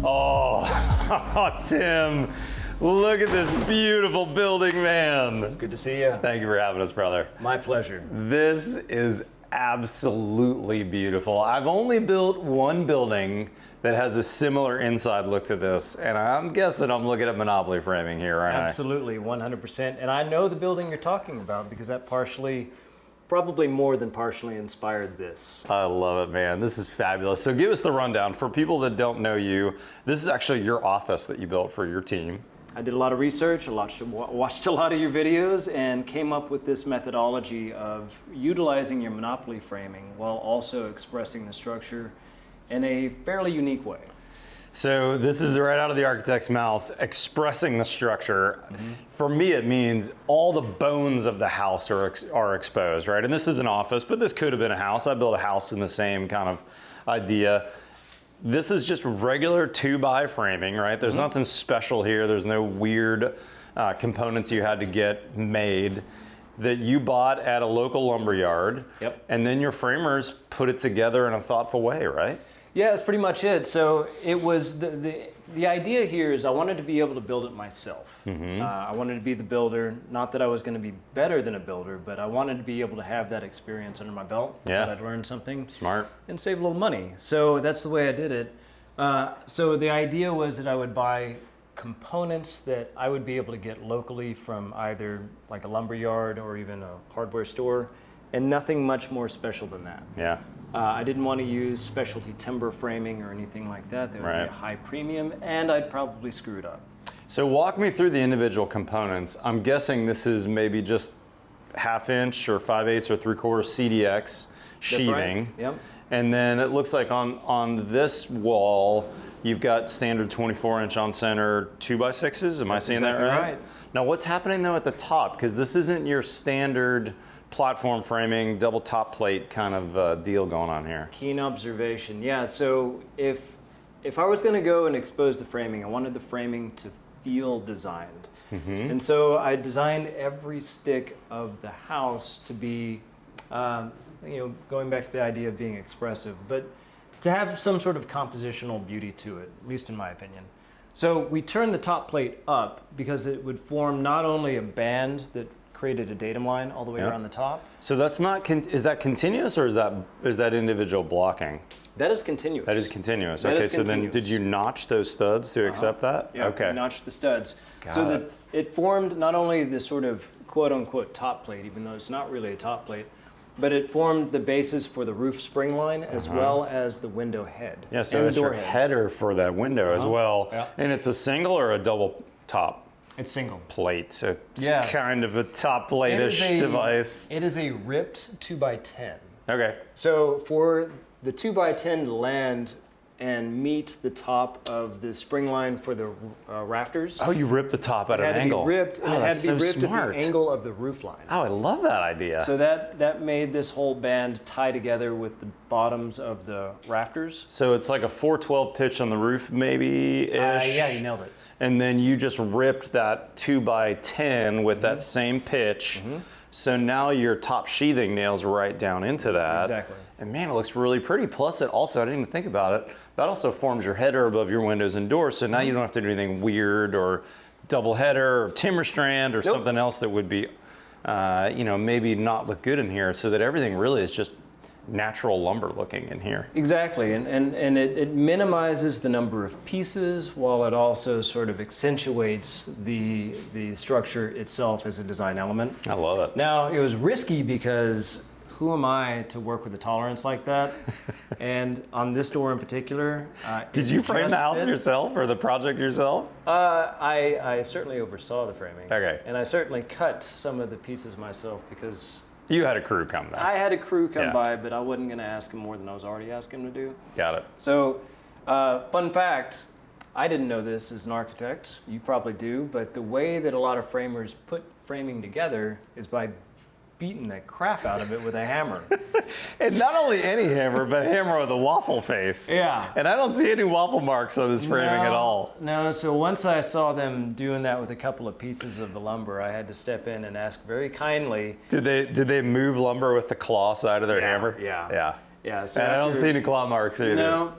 Oh, Tim, look at this beautiful building, man. It's good to see you. Thank you for having us, brother. My pleasure. This is absolutely beautiful. I've only built one building that has a similar inside look to this, and I'm guessing I'm looking at Monopoly framing here, aren't I? Absolutely, 100%. And I know the building you're talking about because that probably more than partially inspired this. I love it, man. This is fabulous. So give us the rundown. For people that don't know you, this is actually your office that you built for your team. I did a lot of research, watched a lot of your videos, and came up with this methodology of utilizing your Monopoly framing while also expressing the structure in a fairly unique way. So this is right out of the architect's mouth, expressing the structure. Mm-hmm. For me, it means all the bones of the house are exposed, right? And this is an office, but this could have been a house. I built a house in the same kind of idea. This is just regular 2x framing, right? There's nothing special here. There's no weird components you had to get made that you bought at a local lumber yard. Yep. And then your framers put it together in a thoughtful way, right? Yeah, that's pretty much it. So it was the idea here is I wanted to be able to build it myself. Mm-hmm. I wanted to be the builder. Not that I was going to be better than a builder, but I wanted to be able to have that experience under my belt. Yeah. That I'd learned something. Smart. And save a little money. So that's the way I did it. So the idea was that I would buy components that I would be able to get locally from either like a lumber yard or even a hardware store, and nothing much more special than that. Yeah. I didn't want to use specialty timber framing or anything like that. That would be a high premium, and I'd probably screw it up. So walk me through the individual components. I'm guessing this is maybe just 1/2 inch or 5/8 or 3/4 CDX sheathing. Right. Yep. And then it looks like on this wall, you've got standard 24-inch on center 2x6s. Am I seeing that right? Now what's happening though at the top? Because this isn't your standard platform framing, double top plate kind of deal going on here. Keen observation. Yeah, so if I was going to go and expose the framing, I wanted the framing to feel designed. Mm-hmm. And so I designed every stick of the house to be, going back to the idea of being expressive, but to have some sort of compositional beauty to it, at least in my opinion. So we turned the top plate up because it would form not only a band that created a datum line all the way around the top. So that's not, is that continuous or is that individual blocking? That is continuous. That is continuous. Okay, so then did you notch those studs to accept that? Yeah, okay. We notched the studs. So that it formed not only the sort of quote unquote top plate, even though it's not really a top plate, but it formed the basis for the roof spring line as well as the window head. Yeah, so that's your header for that window as well. Yeah. And it's a single or a double top? It's single. Plate. It's kind of a top plate-ish device. It is a ripped 2x10. Okay. So for the 2x10 to land and meet the top of the spring line for the rafters. Oh, you ripped the top at an angle. It had to be ripped, and it had to be ripped at the angle of the roof line. Oh, I love that idea. So that made this whole band tie together with the bottoms of the rafters. So it's like a 412 pitch on the roof, maybe-ish? Yeah, you nailed it. And then you just ripped that 2x10 with that same pitch. Mm-hmm. So now your top sheathing nails right down into that. Exactly. And man, it looks really pretty. Plus it also, I didn't even think about it, that also forms your header above your windows and doors. So now you don't have to do anything weird or double header or timber strand or something else that would be, maybe not look good in here, so that everything really is just natural lumber looking in here. Exactly, and it minimizes the number of pieces while it also sort of accentuates the structure itself as a design element. I love it. Now, it was risky because who am I to work with a tolerance like that? And on this door in particular. Did you frame the house yourself or the project yourself? I certainly oversaw the framing. Okay. And I certainly cut some of the pieces myself because you had a crew come by. I had a crew come by, but I wasn't going to ask him more than I was already asking him to do. Got it. So, fun fact, I didn't know this as an architect. You probably do, but the way that a lot of framers put framing together is by beating the crap out of it with a hammer. And not only any hammer, but a hammer with a waffle face. Yeah. And I don't see any waffle marks on this framing at all. No, so once I saw them doing that with a couple of pieces of the lumber, I had to step in and ask very kindly. Did they move lumber with the claw side of their hammer? Yeah. Yeah. Yeah. So and I don't see any claw marks either. No.